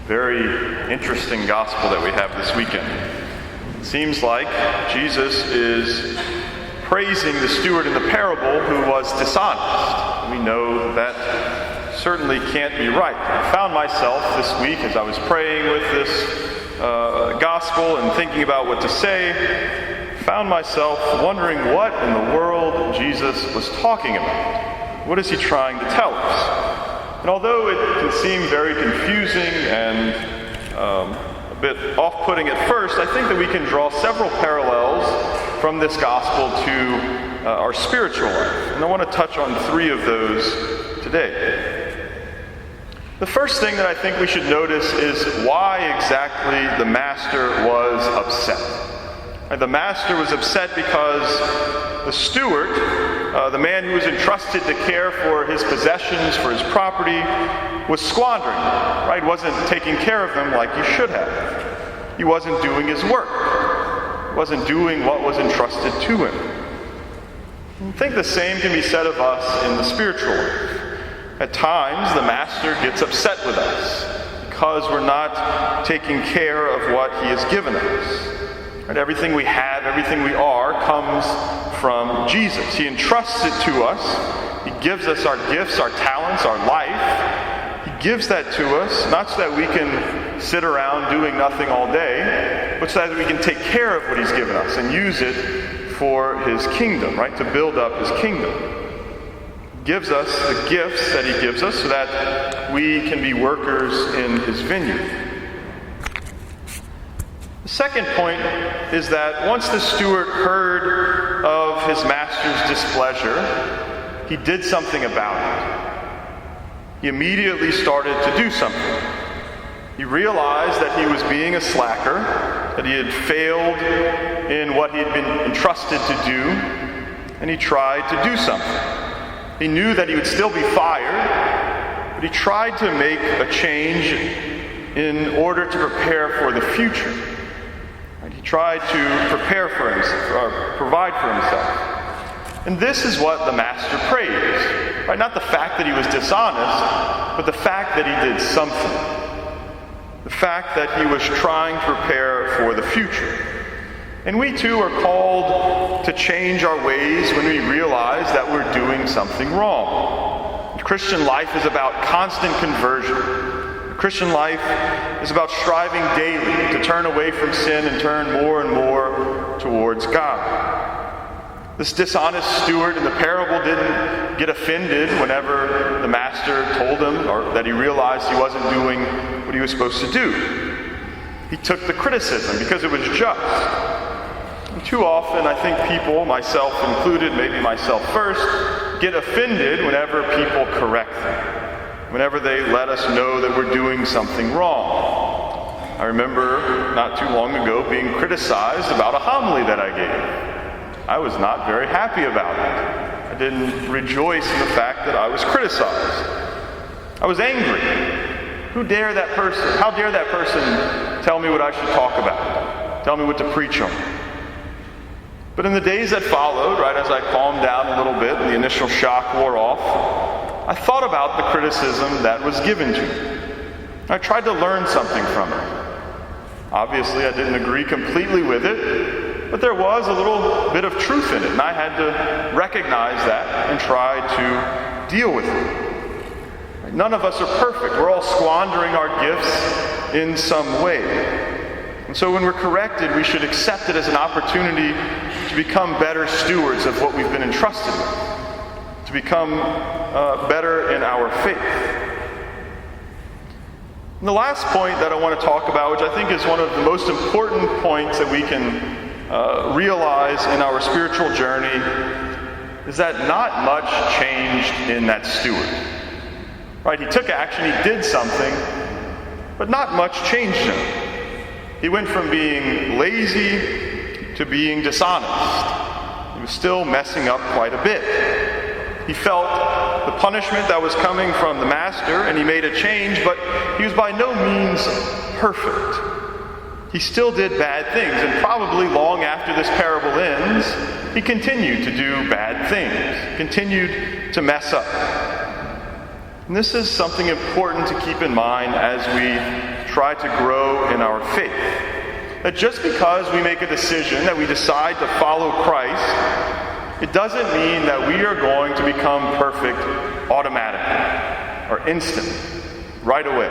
Very interesting gospel that we have this weekend. It seems like Jesus is praising the steward in the parable who was dishonest. We know that certainly can't be right. I found myself this week as I was praying with this gospel and thinking about what to say, found myself wondering what in the world Jesus was talking about. What is he trying to tell us? And although it can seem very confusing and a bit off-putting at first, I think that we can draw several parallels from this gospel to our spiritual life. And I want to touch on three of those today. The first thing that I think we should notice is why exactly the master was upset. The master was upset because the steward, the man who was entrusted to care for his possessions, for his property, was squandering them, right? Wasn't taking care of them like he should have. He wasn't doing his work. He wasn't doing what was entrusted to him. I think the same can be said of us in the spiritual life. At times, the master gets upset with us because we're not taking care of what he has given us. Right? Everything we have, everything we are, comes from Jesus. He entrusts it to us. He gives us our gifts, our talents, our life. He gives that to us, not so that we can sit around doing nothing all day, but so that we can take care of what he's given us and use it for his kingdom, right? To build up his kingdom. He gives us the gifts that he gives us so that we can be workers in his vineyard. The second point is that once the steward heard of his master's displeasure, he did something about it. He immediately started to do something. He realized that he was being a slacker, that he had failed in what he had been entrusted to do, and he tried to do something. He knew that he would still be fired, but he tried to make a change in order to prepare for the future. He tried to prepare for himself, or provide for himself. And this is what the master praised. Right? Not the fact that he was dishonest, but the fact that he did something. The fact that he was trying to prepare for the future. And we too are called to change our ways when we realize that we're doing something wrong. Christian life is about constant conversion. Christian life is about striving daily to turn away from sin and turn more and more towards God. This dishonest steward in the parable didn't get offended whenever the master told him or that he realized he wasn't doing what he was supposed to do. He took the criticism because it was just. And too often, I think people, myself included, maybe myself first, get offended whenever people correct them. Whenever they let us know that we're doing something wrong. I remember not too long ago being criticized about a homily that I gave. I was not very happy about it. I didn't rejoice in the fact that I was criticized. I was angry. How dare that person tell me what I should talk about? Tell me what to preach on? But in the days that followed, right, as I calmed down a little bit and the initial shock wore off, I thought about the criticism that was given to me. I tried to learn something from it. Obviously, I didn't agree completely with it, but there was a little bit of truth in it, and I had to recognize that and try to deal with it. None of us are perfect. We're all squandering our gifts in some way. And so when we're corrected, we should accept it as an opportunity to become better stewards of what we've been entrusted with. To become better in our faith. And the last point that I want to talk about, which I think is one of the most important points that we can realize in our spiritual journey, is that not much changed in that steward. Right? He took action, he did something, but not much changed him. He went from being lazy to being dishonest. He was still messing up quite a bit. He felt the punishment that was coming from the master, and he made a change, but he was by no means perfect. He still did bad things, and probably long after this parable ends, he continued to do bad things, continued to mess up. And this is something important to keep in mind as we try to grow in our faith. That just because we make a decision, that we decide to follow Christ, it doesn't mean that we are going to become perfect automatically or instantly, right away.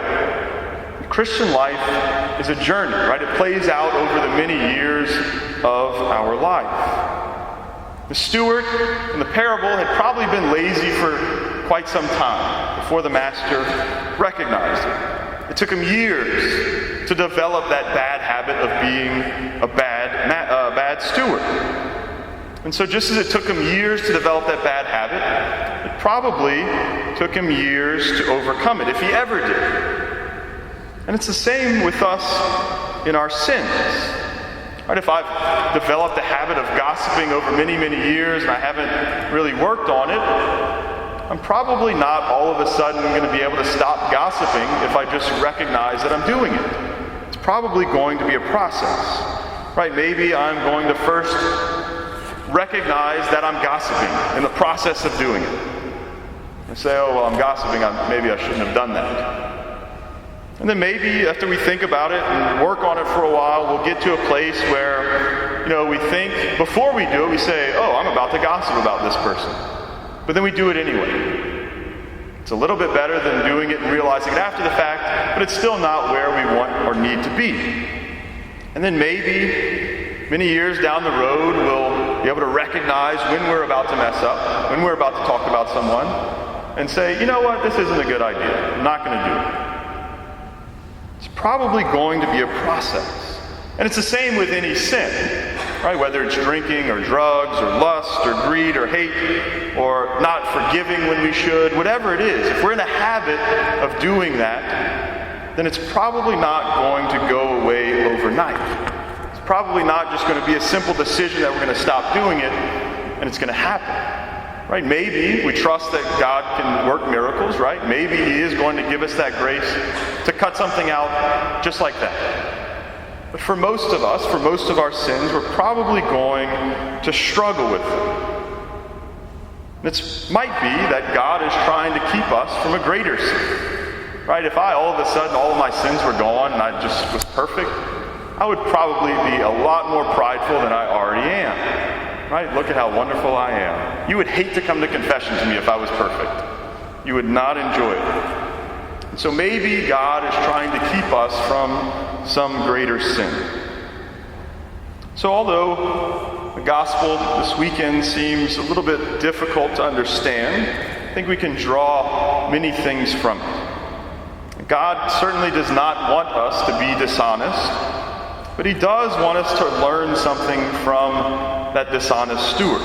Christian life is a journey, right? It plays out over the many years of our life. The steward in the parable had probably been lazy for quite some time before the master recognized it. It took him years to develop that bad habit of being a bad steward. And so just as it took him years to develop that bad habit, it probably took him years to overcome it, if he ever did. And it's the same with us in our sins. Right? If I've developed a habit of gossiping over many, many years and I haven't really worked on it, I'm probably not all of a sudden going to be able to stop gossiping if I just recognize that I'm doing it. It's probably going to be a process. Right? Maybe I'm going to first recognize that I'm gossiping in the process of doing it. And say, oh, well, I'm gossiping, maybe I shouldn't have done that. And then maybe after we think about it and work on it for a while, we'll get to a place where, we think, before we do it, we say, oh, I'm about to gossip about this person. But then we do it anyway. It's a little bit better than doing it and realizing it after the fact, but it's still not where we want or need to be. And then maybe, many years down the road, we'll be able to recognize when we're about to mess up, when we're about to talk about someone, and say, you know what, this isn't a good idea. I'm not going to do it. It's probably going to be a process. And it's the same with any sin, right? Whether it's drinking or drugs or lust or greed or hate or not forgiving when we should, whatever it is, if we're in a habit of doing that, then it's probably not going to go away overnight. It's probably not just going to be a simple decision that we're going to stop doing it and it's going to happen. Right? Maybe we trust that God can work miracles, right? Maybe He is going to give us that grace to cut something out just like that. But for most of us, for most of our sins, we're probably going to struggle with them. It might be that God is trying to keep us from a greater sin. Right? If all of a sudden, all of my sins were gone and I just was perfect, I would probably be a lot more prideful than I already am. Right? Look at how wonderful I am. You would hate to come to confession to me if I was perfect. You would not enjoy it. And so maybe God is trying to keep us from some greater sin. So although the gospel this weekend seems a little bit difficult to understand, I think we can draw many things from it. God certainly does not want us to be dishonest, but He does want us to learn something from that dishonest steward.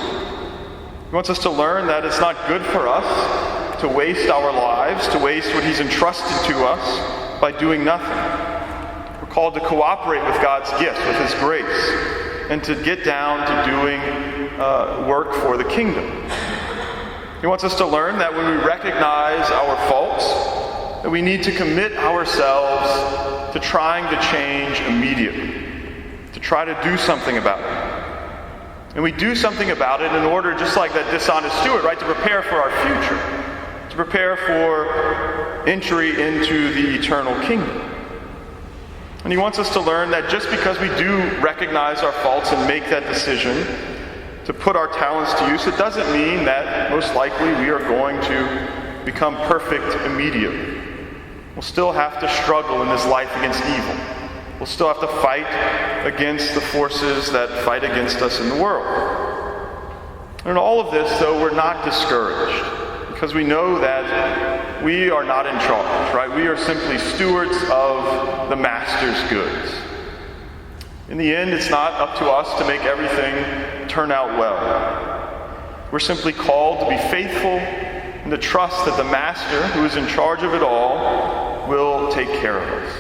He wants us to learn that it's not good for us to waste our lives, to waste what He's entrusted to us by doing nothing. We're called to cooperate with God's gifts, with His grace, and to get down to doing work for the kingdom. He wants us to learn that when we recognize our faults, that we need to commit ourselves to trying to change immediately, to try to do something about it. And we do something about it in order, just like that dishonest steward, right, to prepare for our future, to prepare for entry into the eternal kingdom. And He wants us to learn that just because we do recognize our faults and make that decision to put our talents to use, it doesn't mean that most likely we are going to become perfect immediately. We'll still have to struggle in this life against evil. We'll still have to fight against the forces that fight against us in the world. And in all of this, though, we're not discouraged because we know that we are not in charge, right? We are simply stewards of the Master's goods. In the end, it's not up to us to make everything turn out well. We're simply called to be faithful and to trust that the Master, who is in charge of it all, will take care of us.